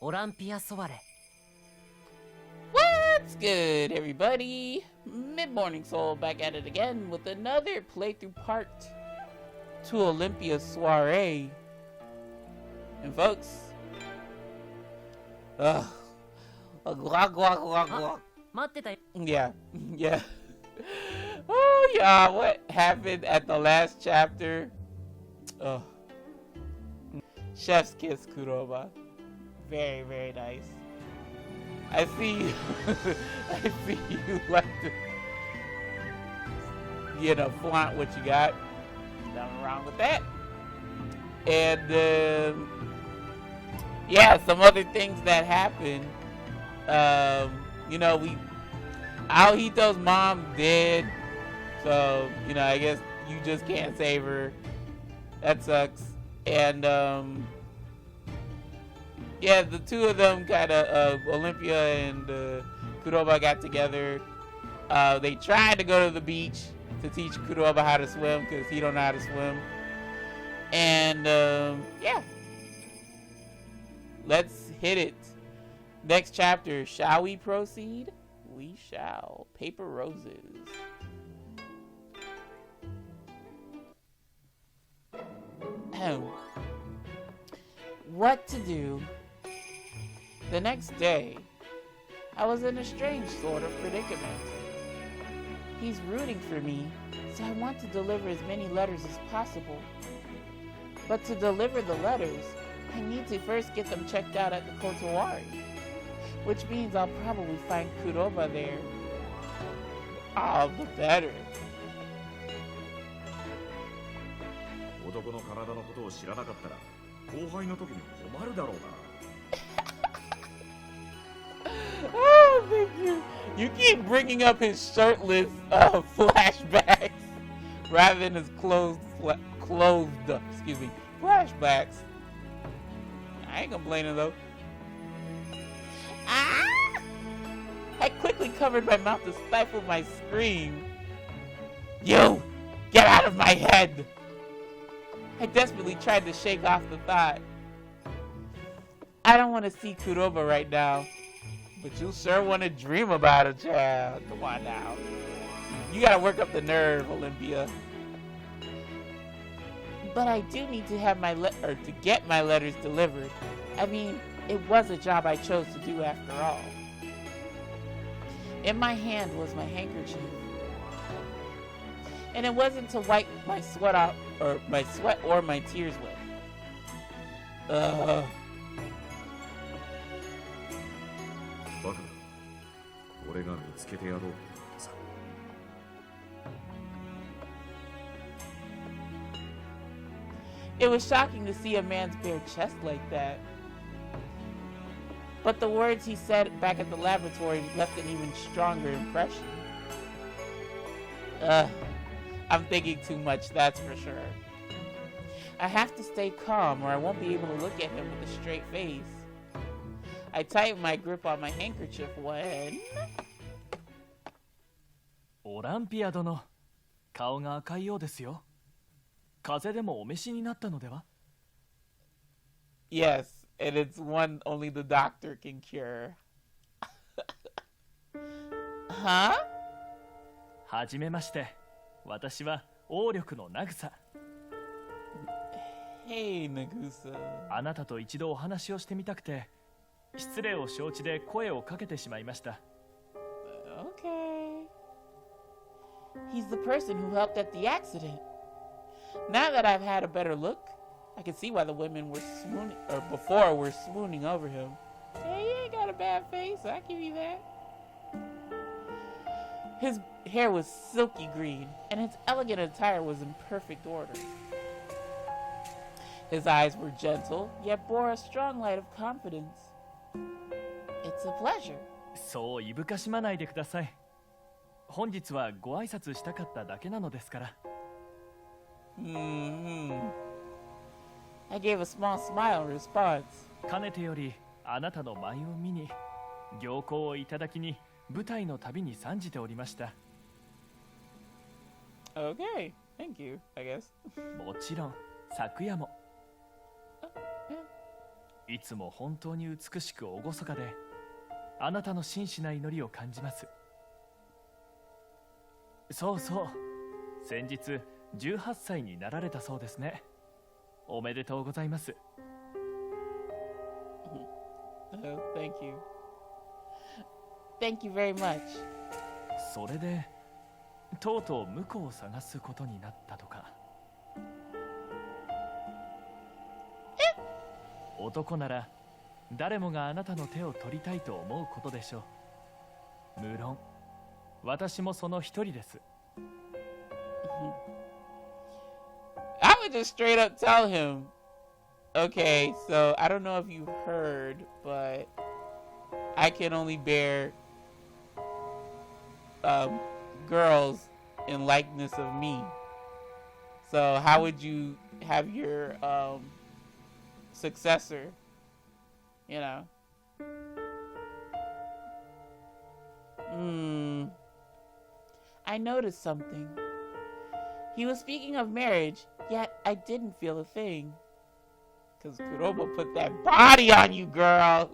オランピアソワレ。 What's good, everybody? Mid-Morning Soul back at it again with another playthrough part to Olympia Soiree. And folks, yeah, yeah. Oh yeah, what happened at the last chapter? Oh, chef's kiss, Kuroba. Very, very nice. I see you. I see you like to, flaunt what you got. Nothing wrong with that. And yeah, some other things that happened. Aohito's mom dead, so I guess you just can't save her. That sucks. And yeah, the two of them Olympia and Kuroba got together. They tried to go to the beach to teach Kuroba how to swim because he don't know how to swim. And yeah, let's hit it. Next chapter, shall we proceed? We shall. Paper roses. What to do? The next day, I was in a strange sort of predicament. He's rooting for me, so I want to deliver as many letters as possible. But to deliver the letters, I need to first get them checked out at the Kotowari, which means I'll probably find Kuroba there. All the better. 男の体のことを知らなかったら後輩の時に困るだろうな。Oh, thank you. You keep bringing up his shirtless flashbacks rather than his clothed flashbacks. I ain't complaining though. Ah! I quickly covered my mouth to stifle my scream. You! Get out of my head! I desperately tried to shake off the thought. I don't want to see Kuroba right now. But you sure want to dream about it, child. Come on now. You gotta work up the nerve, Olympia. But I do need to have to get my letters delivered. I mean, it was a job I chose to do after all. In my hand was my handkerchief. And it wasn't to wipe my sweat off, or my tears with. It was shocking to see a man's bare chest like that. But the words he said back at the laboratory left an even stronger impression. I'm thinking too much, that's for sure. I have to stay calm or I won't be able to look at him with a straight face. I tightened my grip on my handkerchief when... オランピア殿、顔が赤いようですよ。風邪でもお召しになったのでは? Yes, and it's one only the doctor can cure. Huh? はじめまして。私は王力のナグサ。Hey, Nagusa. あなたと一度お話をしてみたくて、失礼を承知で声をかけてしまいました。Okay. He's the person who helped at the accident. Now that I've had a better look, I can see why the women were swooning over him. Hey, he ain't got a bad face, I'll give you that. His hair was silky green, and his elegant attire was in perfect order. His eyes were gentle, yet bore a strong light of confidence. It's a pleasure. そういぶかしまないでください。本日はご挨拶したかっただけなのですから。I gave a small smile in response. かねてよりあなたの舞を見に、行幸をいただきに舞台の旅に参じておりました。Okay, thank you, I guess. もちろん、昨夜も。いつも本当に美しく厳かで、あなたの真摯な祈りを感じます。そうそう、先日18歳になられたそうですね。おめでとうございます。Thank you. Thank you very much. それでとうとう婿を探すことになったとか。男なら誰もがあなたの手を取りたいと思うことでしょう。無論私もその一人です。I would just straight up tell him, okay, so I don't know if you heard, but I can only bear girls in likeness of me. So how would you have your successor, you know? I noticed something. He was speaking of marriage, yet I didn't feel a thing. Because Kuroba put that body on you, girl.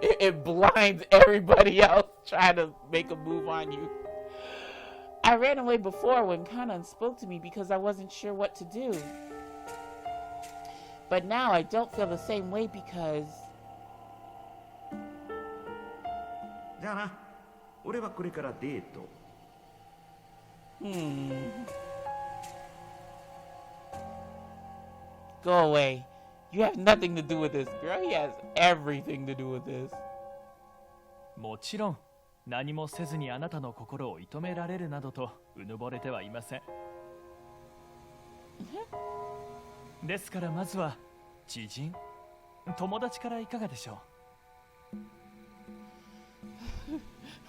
It blinds everybody else trying to make a move on you. I ran away before when Kanan spoke to me because I wasn't sure what to do. But now I don't feel the same way because... じゃあな、俺はこれからデート。Go away. You have nothing to do with this, girl. He has everything to do with this. もちろん何もせずにあなたの心を射止められるなどとうぬぼれてはいません。ですからまずは知人、友達からいかがでしょう。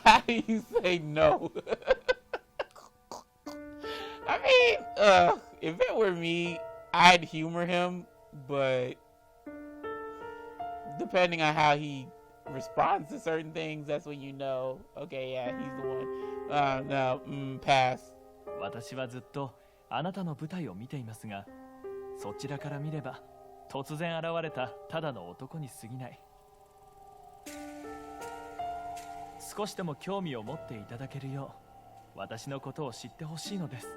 How do you say no? I mean, if it were me, I'd humor him, but depending on how he responds to certain things, that's when you know, okay, yeah, he's the one. No, pass. 私はずっとあなたの舞台を見ていますが、そちらから見れば突然現れたただの男に過ぎない。少しでも興味を持っていただけるよう、私のことを知ってほしいのです。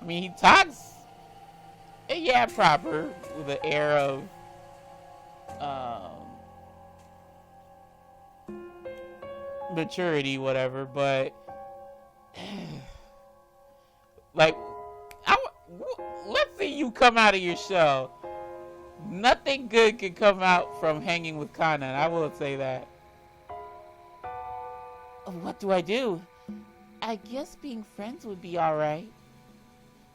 I mean, he talks, yeah, proper, with an air of, maturity, whatever, but, like, let's see you come out of your shell. Nothing good can come out from hanging with Kanan, I will say that. What do I do? I guess being friends would be alright.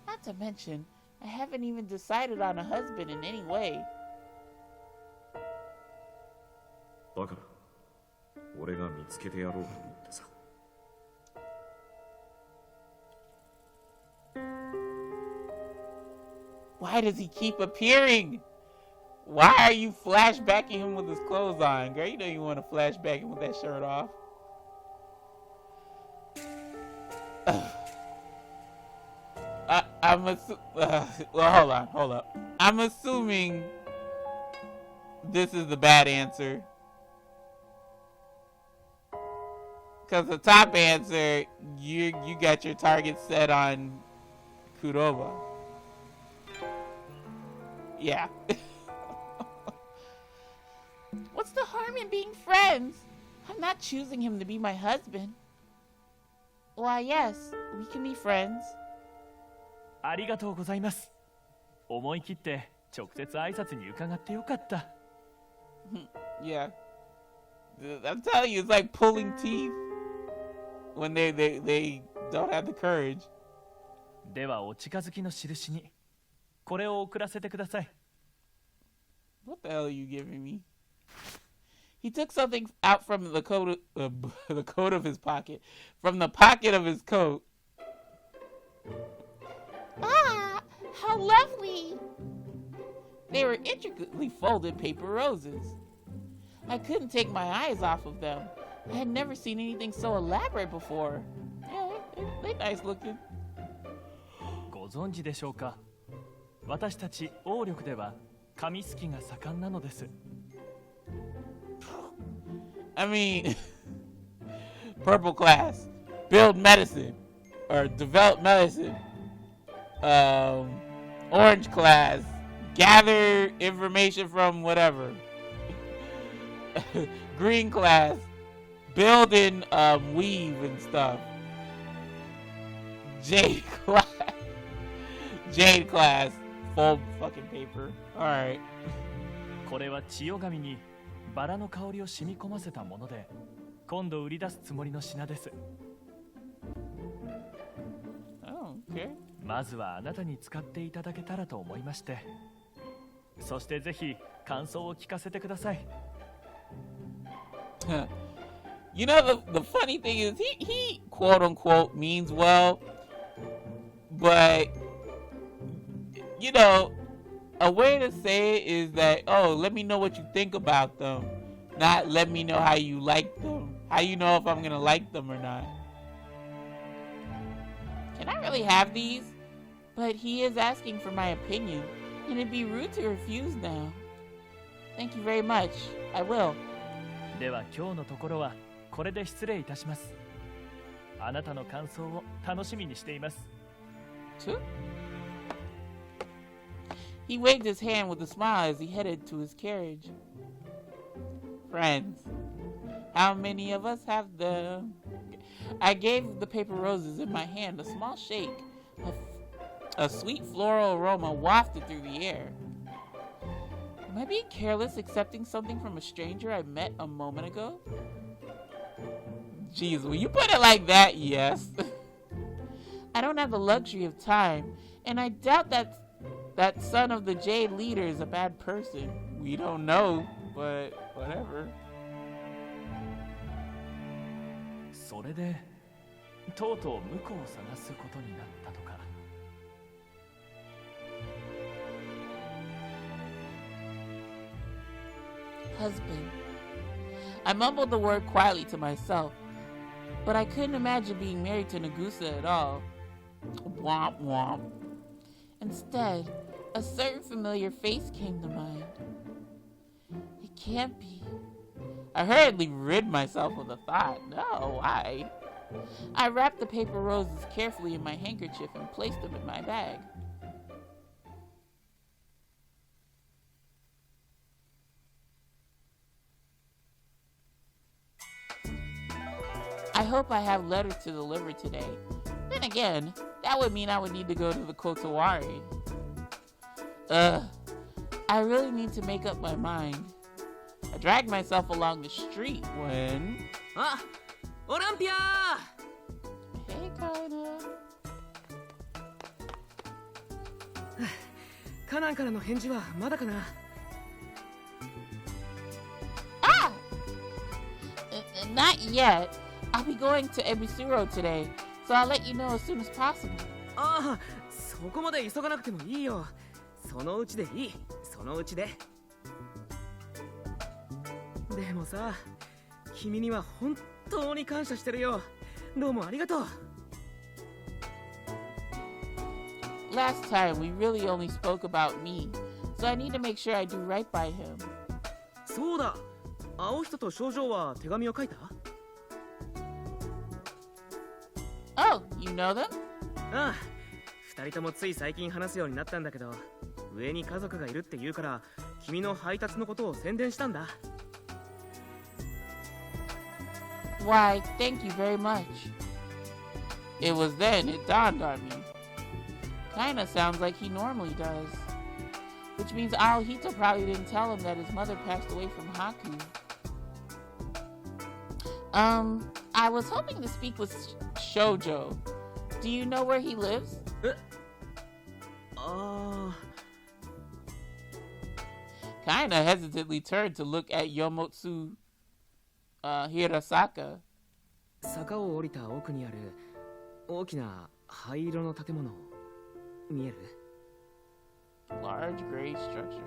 Not to mention, I haven't even decided on a husband in any way. だから俺が見つけてやろうと思ってさ。Why does he keep appearing? Why are you flashbacking him with his clothes on? Girl, you know you want to flashback him with that shirt off. Well, hold up. I'm assuming this is the bad answer. Because the top answer, you got your target set on Kuroba. Yeah. What's the harm in being friends? I'm not choosing him to be my husband. Why, yes, we can be friends. ありがとうございます。思い切って直接挨拶に伺ってよかった。Yeah. I'm telling you, it's like pulling teeth when they don't have the courage. ではお近づきの印にこれを送らせてください。What the hell are you giving me? He took something out from the coat of his pocket. From the pocket of his coat. Ah, how lovely! They were intricately folded paper roses. I couldn't take my eyes off of them. I had never seen anything so elaborate before. Yeah, they're nice looking. ご存知でしょうか。私たち王力では紙すきが盛んなのです。I mean, purple class, build medicine or develop medicine. Orange class, gather information from whatever. Green class, build and weave and stuff. Jade class, Jade class, fold fucking paper. All right. これは千代紙にバラの香りを染み込ませたもので、今度売り出すつもりの品です。Oh, okay. まずはあなたに使っていただけたらと思いまして。そしてぜひ感想を聞かせてください。You know, the funny thing is he quote unquote means well, but you know, a way to say it is that, oh, let me know what you think about them, not let me know how you like them. How you know if I'm gonna like them or not? Can I really have these? But he is asking for my opinion, and it'd be rude to refuse now. Thank you very much. I will. では今日のところはこれで失礼いたします。あなたの感想を楽しみにしています。He waved his hand with a smile as he headed to his carriage. Friends, how many of us have them? I gave the paper roses in my hand a small shake. A sweet floral aroma wafted through the air. Am I being careless accepting something from a stranger I met a moment ago? Jeez, when you put it like that, yes. I don't have the luxury of time, and I doubt that son of the Jade leader is a bad person. We don't know, but whatever. それで、とうとう婿を探すことになったとか。Husband. I mumbled the word quietly to myself, but I couldn't imagine being married to Nagusa at all. Womp womp. Instead, a certain familiar face came to mind. It can't be. I hurriedly rid myself of the thought. No, why? I wrapped the paper roses carefully in my handkerchief and placed them in my bag. I hope I have letters to deliver today. Then again, that would mean I would need to go to the Kotowari. I really need to make up my mind. I dragged myself along the street when... Ah! Olympia! Hey, Kana. カナンからの返事はまだかな? Ah! Not yet. I'll be going to Ebisuro today, so I'll let you know as soon as possible. ああ、そこまで急がなくてもいいよ。そのうちでいい。そのうちで。でもさ、君には本当に感謝してるよ。どうもありがとう。Last time we really only spoke about me, so I need to make sure I do right by him. そうだ。青人と少女は手紙を書いた? Oh, you know them? ああ、二人ともつい最近話すようになったんだけど、上に家族がいるって言うから、君の配達のことを宣伝したんだ。Why, thank you very much. It was then it dawned on me. Kinda sounds like he normally does. Which means Aohito probably didn't tell him that his mother passed away from Haku. I was hoping to speak with Shoujo. Do you know where he lives? Kinda hesitantly turned to look at Yomotsu Hirasaka. 坂を降りた奥にある大きな灰色の建物見える? Large gray structure.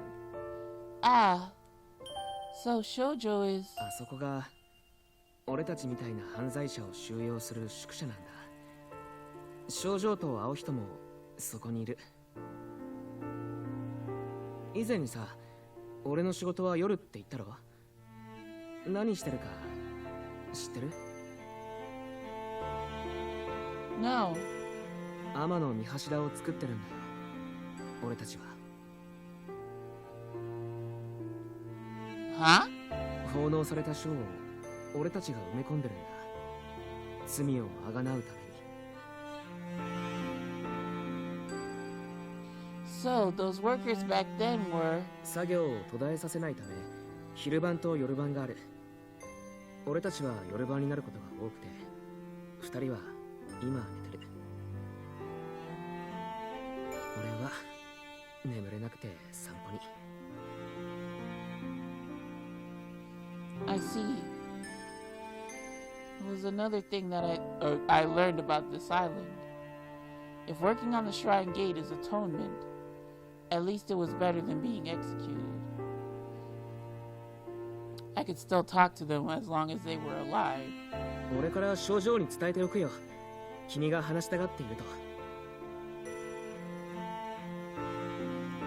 Ah, so Shoujo is... あそこが俺たちみたいな犯罪者を収容する宿舎なんだ。少女と青人もそこにいる。以前にさ、俺の仕事は夜って言ったろ。何してるか知ってる？ No. 天の御柱を作ってるんだよ、俺たちは。Huh? 奉納された書を俺たちが埋め込んでるんだ。罪をあがなうために。So, those workers back then were... 作業を途絶えさせないため、昼晩と夜晩がある。俺たちは夜晩になることが多くて、二人は今寝てる。俺は眠れなくて散歩に。I see. It was another thing that I learned about this island. If working on the shrine gate is atonement, at least it was better than being executed. I could still talk to them as long as they were alive. 俺から症状に伝えておくよ。君が話したがっていると。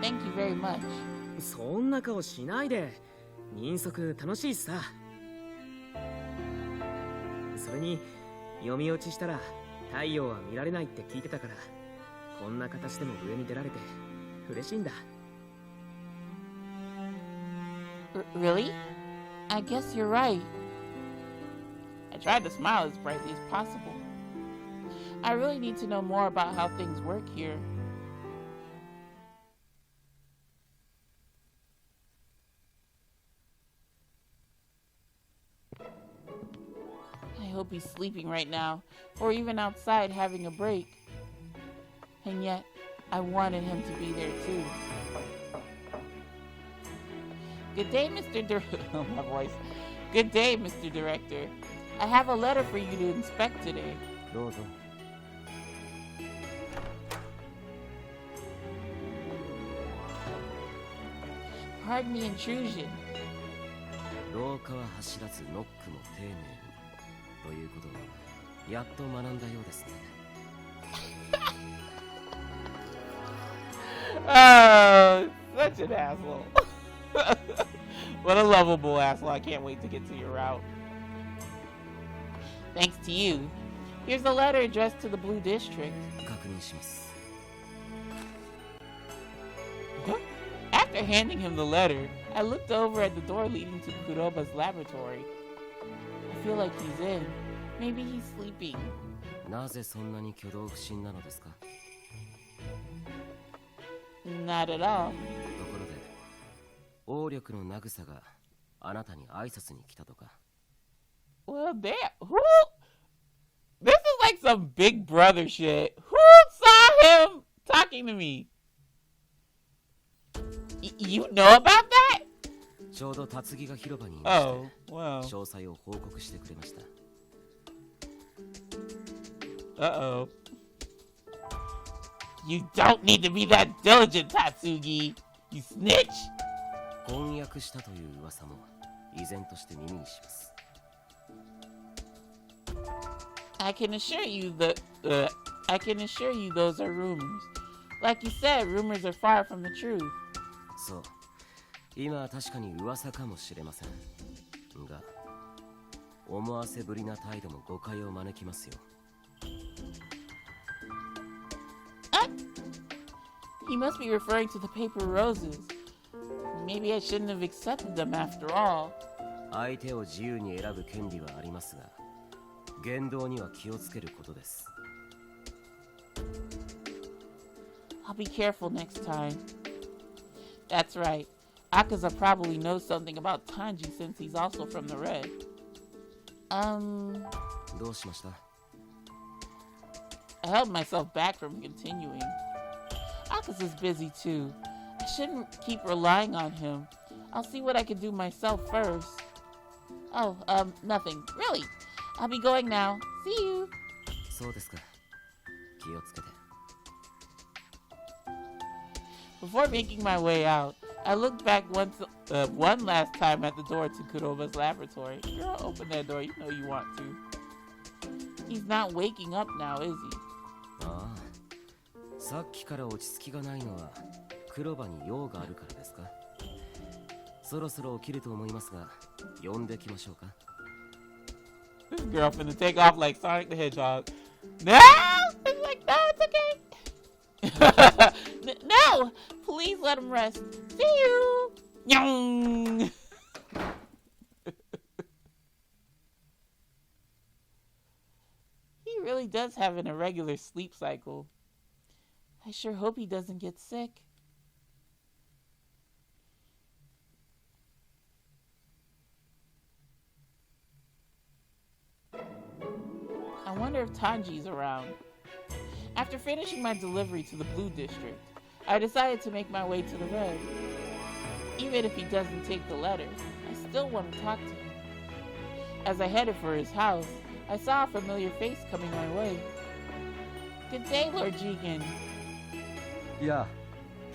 Thank you very much. そんな顔しないで。人足楽しいさ。それに読み落ちしたら太陽は見られないって聞いてたから、こんな形でも上に出られて嬉しいんだ。Really? I guess you're right. I tried to smile as brightly as possible. I really need to know more about how things work here. I hope he's sleeping right now, or even outside having a break. And yet, I wanted him to be there too. Good day, Mr. My voice. Good day, Mr. Director. I have a letter for you to inspect today. どうぞ。Pardon the intrusion. 廊下は走らずノックも丁寧にということをやっと学んだようですね。Oh, such an asshole. What a lovable asshole. I can't wait to get to your route. Thanks to you. Here's a letter addressed to the Blue District. 確認します。 After handing him the letter, I looked over at the door leading to Kuroba's laboratory. I feel like he's in. Maybe he's sleeping. なぜそんなに挙動不審なのですか？ Not at all. ところで、王力のナグサがあなたに挨拶に来たとか。 Well, damn. Who? This is like some big brother shit. Who saw him talking to me? You know about that? ちょうど辰木が広場にいまして、 Oh, well. 詳細を報告してくれました。 Uh-oh. You don't need to be that diligent, Tatsugi. You snitch. 婚約したという噂も依然として耳にします。 I can assure you those are rumors. Like you said, rumors are far from the truth. そう、今は確かに噂かもしれませんが、思わせぶりな態度も誤解を招きますよ。 He must be referring to the paper roses. Maybe I shouldn't have accepted them after all. 相手を自由に選ぶ権利はありますが、言動には気をつけることです。 I'll be careful next time. That's right. Akaza probably knows something about Tanji since he's also from the Red. どうしました？ I held myself back from continuing. Akaza's busy too. I shouldn't keep relying on him. I'll see what I can do myself first. Oh, nothing. Really. I'll be going now. See you. そうですか。気をつけて。 Before making my way out, I looked back one last time at the door to Kuroba's laboratory. Girl, open that door. You know you want to. He's not waking up now, is he? ああ、さっきから落ち着きがないのは黒場に用があるからですか？そろそろ起きると思いますが、呼んできましょうか。This girl finna take off like Sonic the Hedgehog. No! It's like, no, it's okay. No! Please let him rest. See you! Nyong! He really does have an irregular sleep cycle. I sure hope he doesn't get sick. I wonder if Tanji's around. After finishing my delivery to the Blue District, I decided to make my way to the Red. Even if he doesn't take the letter, I still want to talk to him. As I headed for his house, I saw a familiar face coming my way. Good day, Lord Jigen. いや、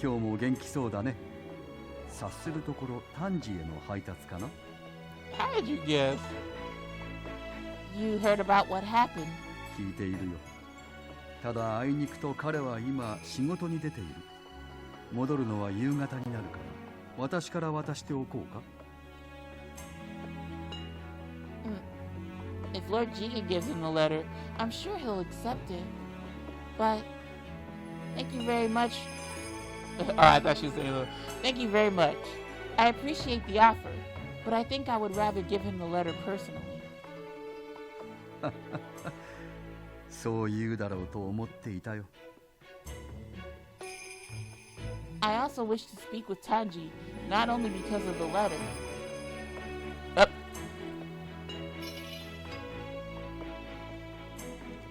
今日も元気そうだね。察するところ、丹治への配達かな？ How did you guess? You heard about what happened? 聞いているよ。ただあいにくと彼は今仕事に出ている。戻るのは夕方になるから、私から渡しておこうか。If Lord Jigen gives him the letter, I'm sure he'll accept it. But thank you very much. Oh, I thought she was saying, thank you very much. I appreciate the offer, but I think I would rather give him the letter personally. そう言うだろうと思っていたよ。I also wish to speak with Tanji, not only because of the letter. Up.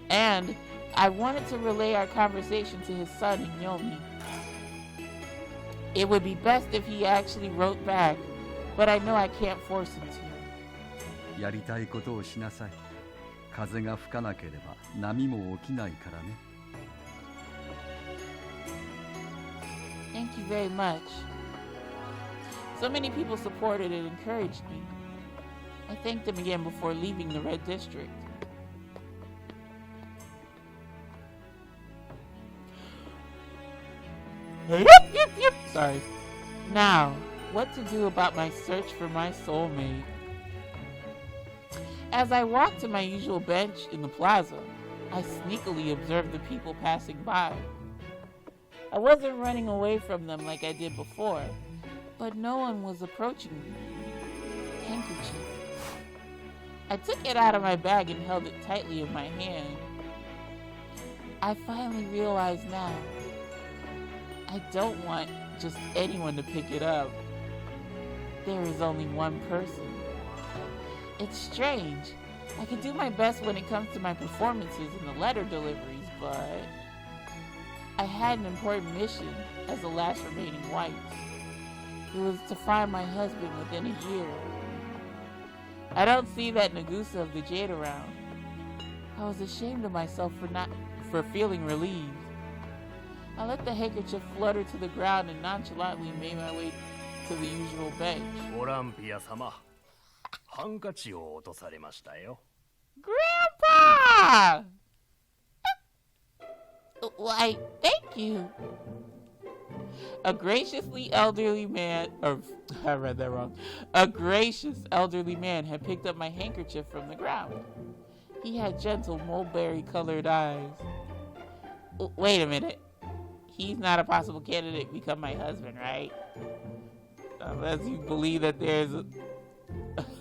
And I wanted to relay our conversation to his son and Yomi. It would be best if he actually wrote back, but I know I can't force him to. やりたいことをしなさい。風が吹かなければ波も起きないからね。Thank you very much. So many people supported and encouraged me. I thanked them again before leaving the Red District. Yep. Sorry. Now, what to do about my search for my soulmate? As I walked to my usual bench in the plaza, I sneakily observed the people passing by. I wasn't running away from them like I did before, but no one was approaching me. Handkerchief. I took it out of my bag and held it tightly in my hand. I finally realized now, I don't want just anyone to pick it up. There is only one person. It's strange. I can do my best when it comes to my performances and the letter deliveries, but I had an important mission as the last remaining wife. It was to find my husband within a year. I don't see that Nagusa of the Jade around. I was ashamed of myself for feeling relieved. I let the handkerchief flutter to the ground and nonchalantly made my way to the usual bench. Olympia 様、ハンカチを落とされましたよ。Grandpa! Why, thank you. A graciously elderly man, or I read that wrong. A gracious elderly man had picked up my handkerchief from the ground. He had gentle mulberry-colored eyes. Wait a minute. He's not a possible candidate to become my husband, right? Unless you believe that there's a...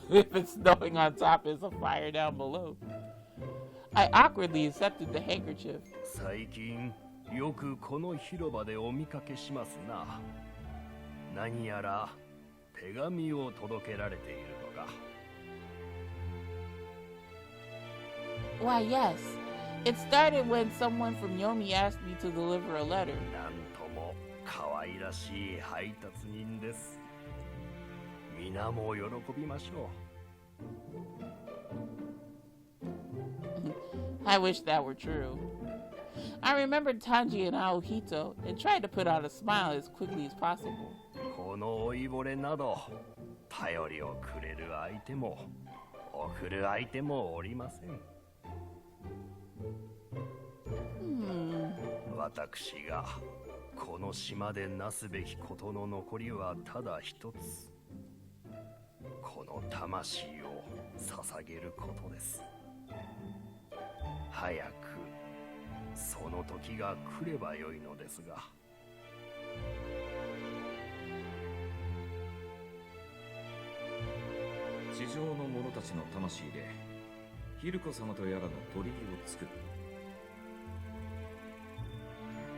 if it's snowing on top, there's a fire down below. I awkwardly accepted the handkerchief. 最近よくこの広場でお見かけしますな。何やら手紙を届けられているのか。Why, yes. It started when someone from Yomi asked me to deliver a letter. なんとも可愛らしい配達人です。皆も喜びましょう。I wish that were true. I remembered Tanji and Aohito and tried to put on a smile as quickly as possible. この老いぼれなど頼りをくれる相手も送る相手もおりません。私がこの島でなすべきことの残りはただ一つ。この魂を捧げることです。早くその時が来ればよいのですが。地上の者たちの魂でヒルコ様とやらの鳥居を作る。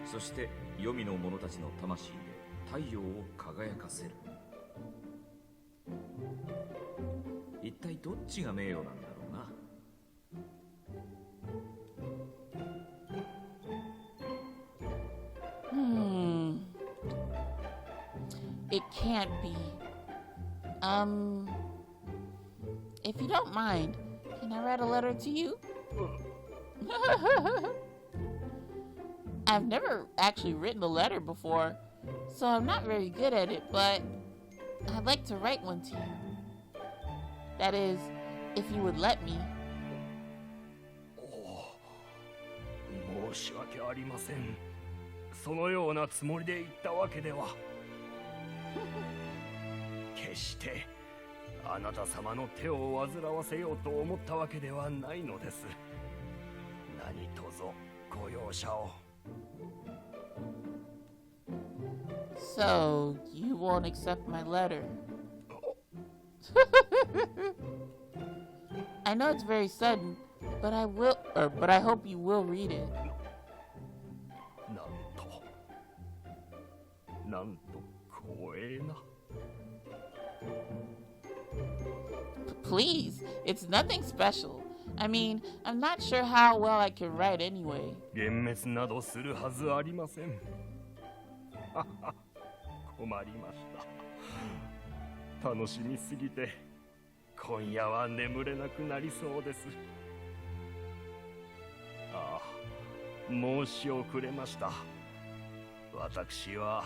そして黄泉の者たちの魂で太陽を輝かせる。一体どっちが名誉なんだろうな。It can't be. If you don't mind, can I write a letter to you? I've never actually written a letter before, so I'm not very good at it, but I'd like to write one to you. That is, if you would let me. 申し訳ありません。そのようなつもりで言ったわけでは。決してあなた様の手を煩わせようと思ったわけではないのです。何卒ご容赦を。So, you won't accept my letter? I know it's very sudden, but I hope you will read it. なんと光栄な。Please, it's nothing special. I mean, I'm not sure how well I can write anyway. 幻滅などするはずありません。困りました。楽しみすぎて今夜は眠れなくなりそうです。ああ、申し遅れました。私は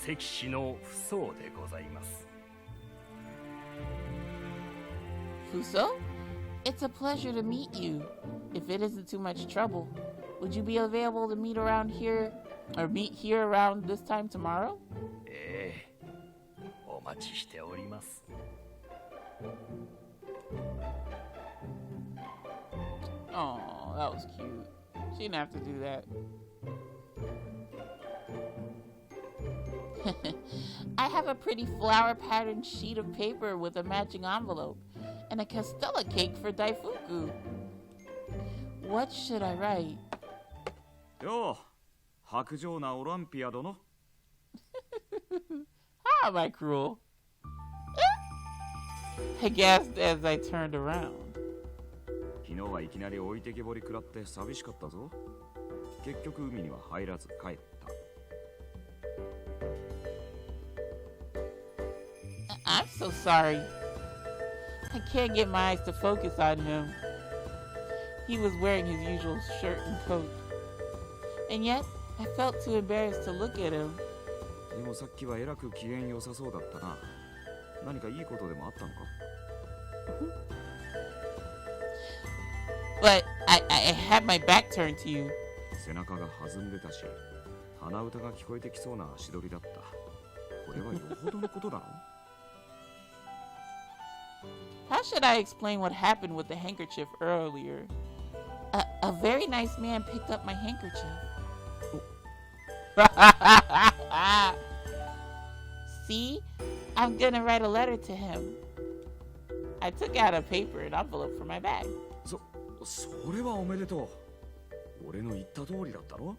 関氏の父祖でございます。Fuso? It's a pleasure to meet you. If it isn't too much trouble, would you be available to meet here around this time tomorrow? ええ、お待ちしております。Oh, that was cute. She didn't have to do that. I have a pretty flower patterned sheet of paper with a matching envelope and a castella cake for Daifuku. What should I write? よう、薄情なオランピア殿。How am I cruel? I gasped as I turned around. 昨日はいきなり置いてけぼり食らって寂しかったぞ。結局海には入らず帰った。I'm so sorry. I can't get my eyes to focus on him. He was wearing his usual shirt and coat. And yet, I felt too embarrassed to look at him. でもさっきはえらく機嫌良さそうだったな。何かいいことでもあったのか？ But I had my back turned to you. 背中が弾んでたし、鼻歌が聞こえてきそうな足取りだった。これはよほどのことだろ？ How should I explain what happened with the handkerchief earlier? A very nice man picked up my handkerchief. See? I'm gonna write a letter to him. I took out a paper and envelope from my bag. それはおめでとう。俺の言った通りだったろ？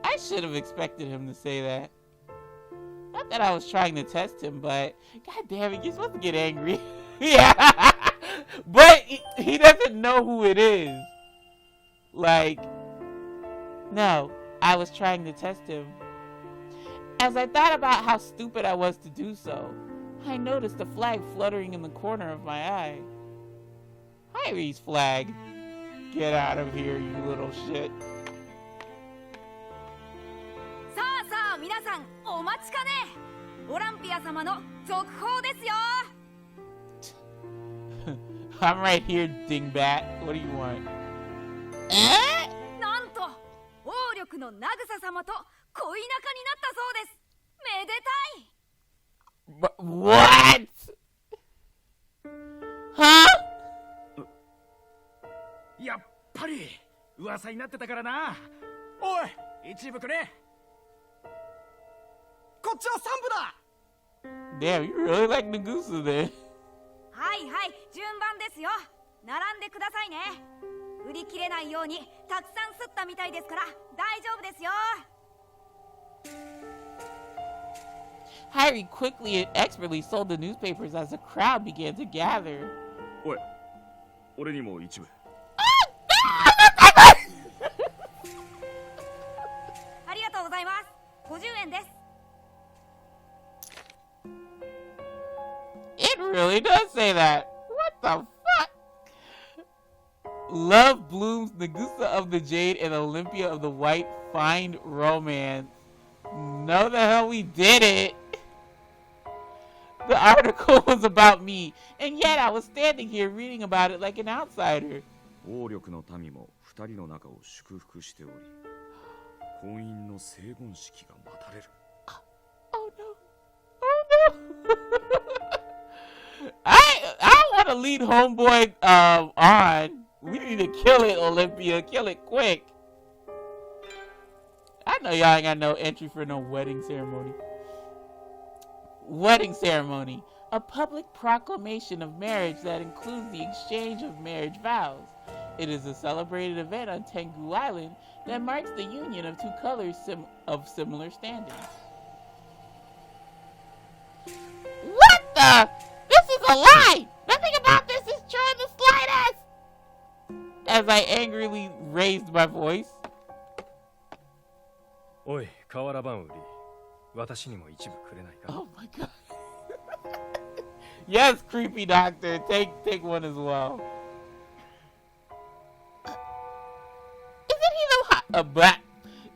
I should have expected him to say that. Not that I was trying to test him, but god damn it, you're supposed to get angry. Yeah. But he doesn't know who it is. Like, no, I was trying to test him. As I thought about how stupid I was to do so, I noticed a flag fluttering in the corner of my eye. Hirie's flag. Get out of here, you little shit. さあさあ皆さんお待ちかね。オランピア様の続報ですよ。I'm right here, dingbat. What do you want? なんと王力のナグサ様と恋仲になったそうです。めでたい。What? Huh? やっぱり噂になってたからな。おい、一部くれ。こっちは三部だ。 Damn, you really like Nagusa then. はいはい、順番ですよ。並んでくださいね。売り切れないようにたくさん吸ったみたいですから大丈夫ですよ。Harry quickly and expertly sold the newspapers as the crowd began to gather. おい、俺にも一部。ありがとうございます。50円です。It really does say that. What the fuck? Love blooms, Nagusa of the Jade and Olympia of the White find romance. No, the hell we did it. The article was about me, and yet I was standing here reading about it like an outsider. 王力の民も二人の仲を祝福しており、婚姻の成言式が待たれる。Oh no. Oh no. I want to lead homeboy on. We need to kill it, Olympia. Kill it quick. I know y'all ain't got no entry for no wedding ceremony. Wedding ceremony. A public proclamation of marriage that includes the exchange of marriage vows. It is a celebrated event on Tenguu Island that marks the union of two colors of similar standings. What the? This is a lie! Nothing about this is true in the slightest! As I angrily raised my voice. おい、瓦版売り。私にも一部くれないか。 Oh my god. Yes, creepy doctor. Take one as well. Isn't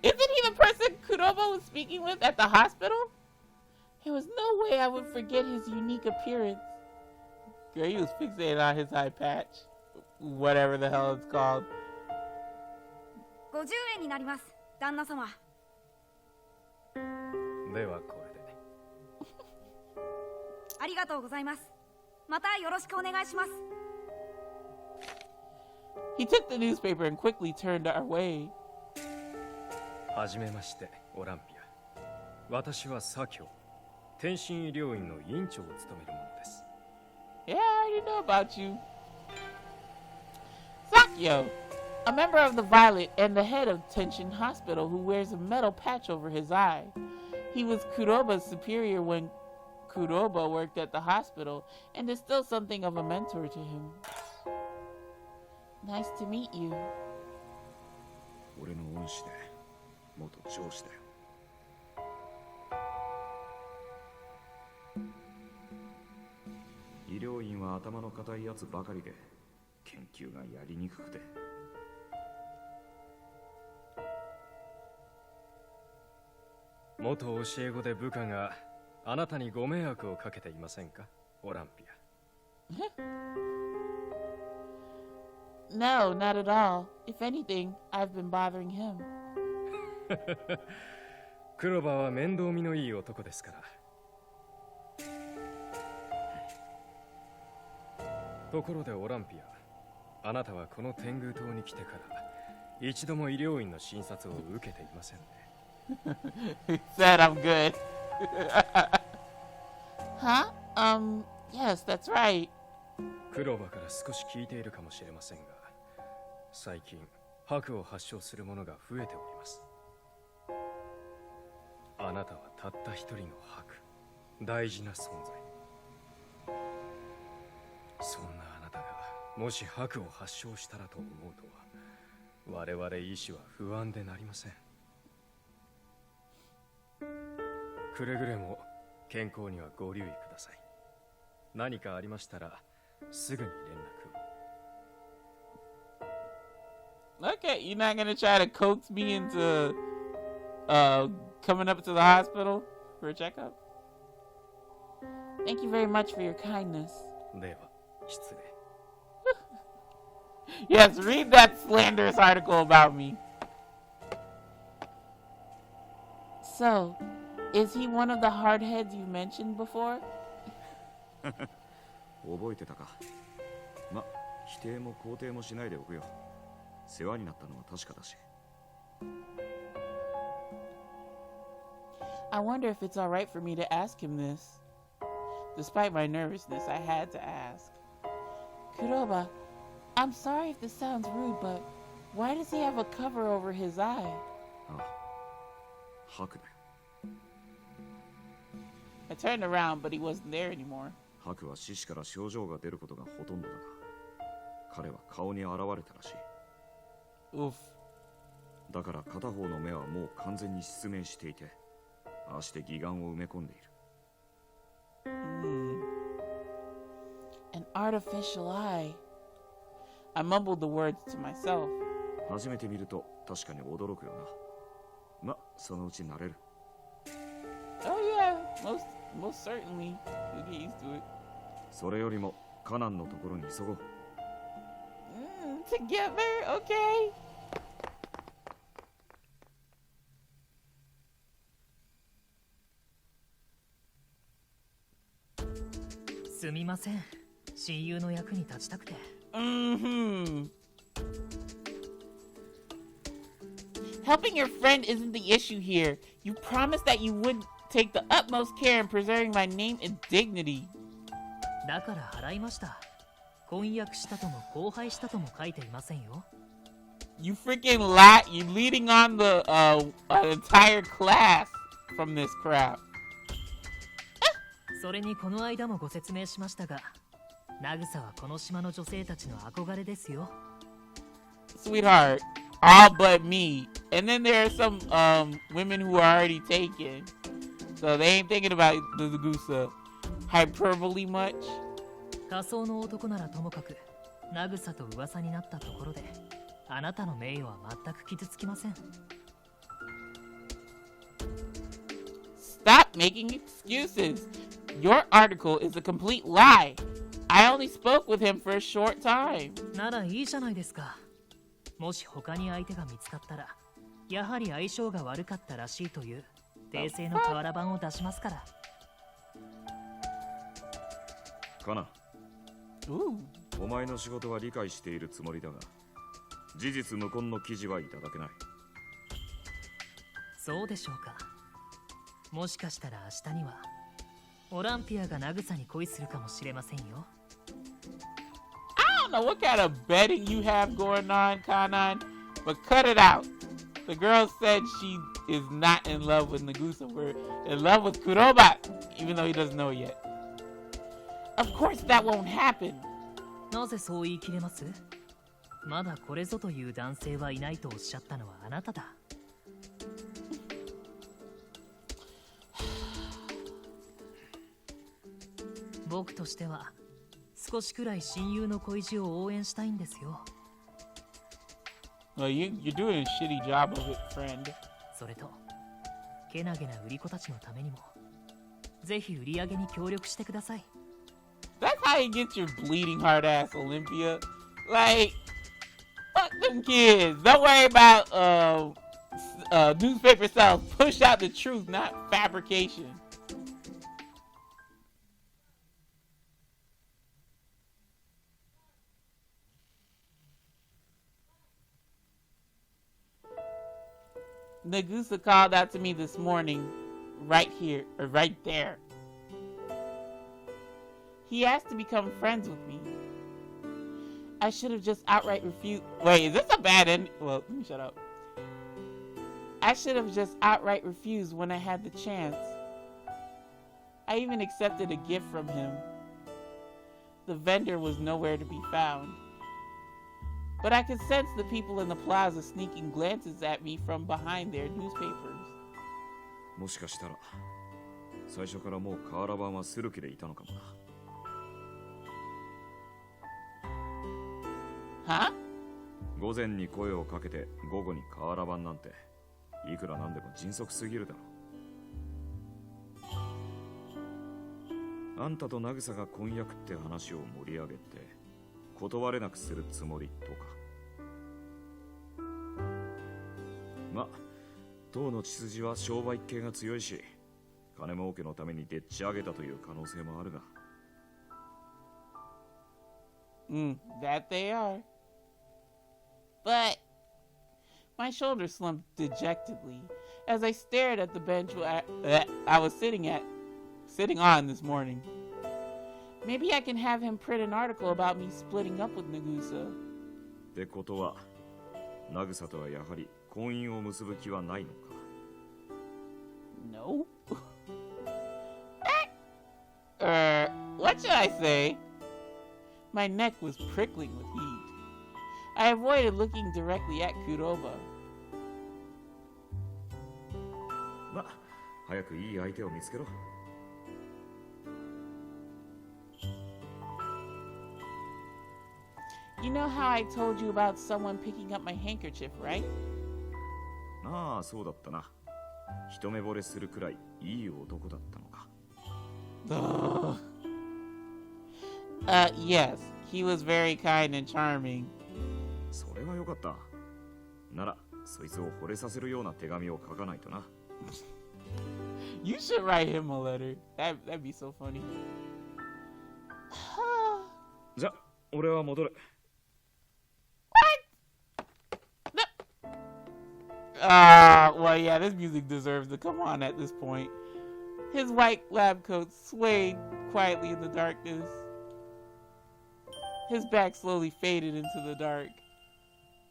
he the person Kuroba was speaking with at the hospital? There was no way I would forget his unique appearance. Girl, he was fixated on his eye patch. Whatever the hell it's called. 50円になります、旦那様。ではこれで。ありがとうございます。またよろしくお願いします。He took the newspaper and quickly turned our way. はじめまして、オランピア。私はサキョ、天津医療院の院長を務める者です。Yeah, I already know about you. Sakyo, a member of the Violet and the head of Tenshin Hospital who wears a metal patch over his eye. He was Kuroba's superior when Kuroba worked at the hospital and is still something of a mentor to him. Nice to meet you. 俺の恩師で元上司だよ。医療院は頭の固いやつばかりで研究がやりにくくて。元教え子で部下があなたにご迷惑をかけていませんか、オランピア。No, not at all. If anything, I've been bothering him. クロバは面倒見のいい男ですから。ところでオランピア、あなたはこの天狗島に来てから一度も医療院の診察を受けていませんね。He said I'm good. Huh? Yes, that's right. クロバから少し聞いているかもしれませんが、最近白を発症する者が増えております。あなたはたった一人の白、大事な存在。そんなあなたがもし白を発症したらと思うとは、我々医師は不安でなりません。くれぐれも健康にはご留意ください。何かありましたらすぐに連絡を。Okay, you're not gonna try to coax me into coming up to the hospital for a checkup? Thank you very much for your kindness. では、失礼。Yes, read that slanderous article about me. So, is he one of the hardheads you mentioned before? 覚えてたか。ま、否定も肯定もしないでおくよ。世話になったのは確かだし。I wonder if it's alright for me to ask him this. Despite my nervousness, I had to ask. Kuroba, I'm sorry if this sounds rude, but why does he have a cover over his eye? ああ、白だよ。I turned around, but he wasn't there anymore. 白は獅子から症状が出ることがほとんどだが、彼は顔に現れたらしい。Oof. だから片方の目はもう完全に失明していて、ああして義眼を埋め込んでいる。An artificial eye. I mumbled the words to myself. 初めて見ると確かに驚くよな。ま、そのうち慣れる。Oh yeah, most certainly. You'll get used to it. それよりもカナンのところに急ごう。Together, okay. すみません。親友の役に立ちたくて。Helping your friend isn't the issue here. You promised that you would take the utmost care in preserving my name and dignity. だから払いました。婚約したとも交配したとも書いていませんよ。You freaking lie. You're leading on the an entire class from this crap. それにこの間もご説明しましたが、ナグサはこの島の女性たちの憧れですよ。Sweetheart, all but me. And then there are some women who are already taken. So they ain't thinking about the Nagusa. Hyperbole much? 仮想の男ならともかく、ナグサと噂になったところで、あなたの名誉は全く傷つきません。Stop making excuses. Your article is a complete lie. I only spoke with him for a short time. ならいいじゃないですか。もし他に相手が見つかったら、やはり相性が悪かったらしいという訂正の瓦版を出しますから。カナ、お前の仕事は理解しているつもりだが、事実無根の記事はいただけない。そうでしょうか。もしかしたら明日にはオランピアがナグサに恋するかもしれませんよ。I don't know what kind of betting you have going on, Kanan, but cut it out. The girl said she is not in love with Nagusa. We're in love with Kuroba, even though he doesn't know it yet. Of course that won't happen. なぜそう言い切れます？まだこれぞという男性はいないとおっしゃったのはあなただ。僕としては少しくらい親友の恋路を応援したいんですよ。Well, you're doing a shitty job of it, friend. それと、けなげな売り子たちのためにも、ぜひ売り上げに協力してください。That's how you get your bleeding heart ass, Olympia. Like, fuck them kids. Don't worry about newspaper sales. Push out the truth, not fabrication. Nagusa called out to me this morning, right here, or right there. He asked to become friends with me. I should have just outright refused. Wait, is this a bad end? Well, let me shut up. I should have just outright refused when I had the chance. I even accepted a gift from him. The vendor was nowhere to be found. But I could sense the people in the plaza sneaking glances at me from behind their newspapers. もしかしたら最初からもう瓦版はする気でいたのかもな。Huh? 午前に声をかけて午後に瓦版なんていくらなんでも迅速すぎるだろう。あんたとナグサが婚約って話を盛り上げて断れなくするつもりとか。ま、当の血筋は商売系が強いし、金儲けのためにでっち上げたという可能性もあるが。That they are. But my shoulder slumped dejectedly as I stared at the bench I was sitting on this morning. Maybe I can have him print an article about me splitting up with Nagusa. ってことは、ナグサとはやはり婚姻を結ぶ気はないのか。No. What should I say? My neck was prickling with heat. I avoided looking directly at Kuroba. ま、早くいい相手を見つけろ。You know how I told you about someone picking up my handkerchief, right? ああ、そうだったな。一目惚れするくらいいい男だったのか。Yes, he was very kind and charming. それはよかった。なら、そいつを惚れさせるような手紙を書かないとな。You should write him a letter. That'd be so funny. じゃ、俺は戻る。Well, yeah, this music deserves to come on at this point. His white lab coat swayed quietly in the darkness. His back slowly faded into the dark.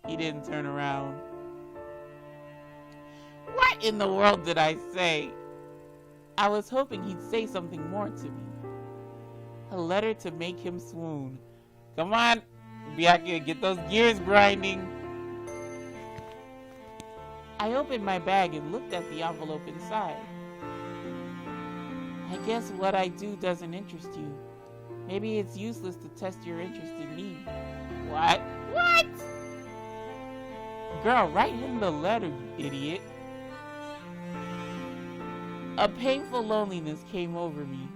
He didn't turn around. What in the world did I say? I was hoping he'd say something more to me. A letter to make him swoon. Come on, Byakuya, get those gears grinding. I opened my bag and looked at the envelope inside. I guess what I do doesn't interest you. Maybe it's useless to test your interest in me. What? What? Girl, write him the letter, you idiot. A painful loneliness came over me.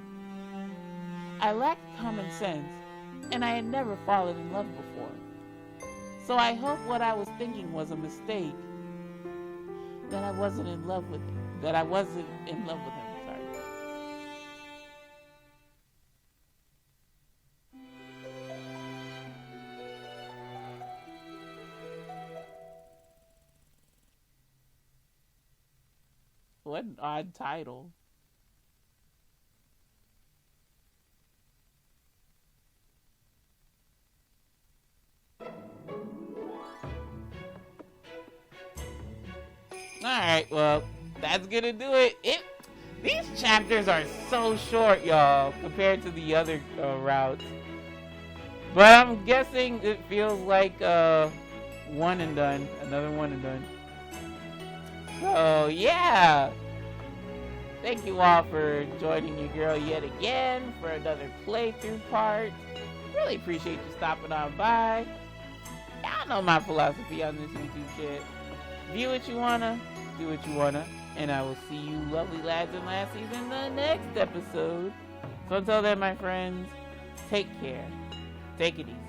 I lacked common sense, and I had never fallen in love before. So I hope what I was thinking was a mistake. That I wasn't in love with him. Sorry. What an odd title. Alright, well, that's gonna do it. These chapters are so short, y'all, compared to the other routes. But I'm guessing it feels like one and done. Another one and done. So, yeah. Thank you all for joining your girl yet again for another playthrough part. Really appreciate you stopping on by. Y'all know my philosophy on this YouTube shit. View what you wanna, do what you wanna, and I will see you lovely lads and lassies in the next episode. So until then, my friends, take care. Take it easy.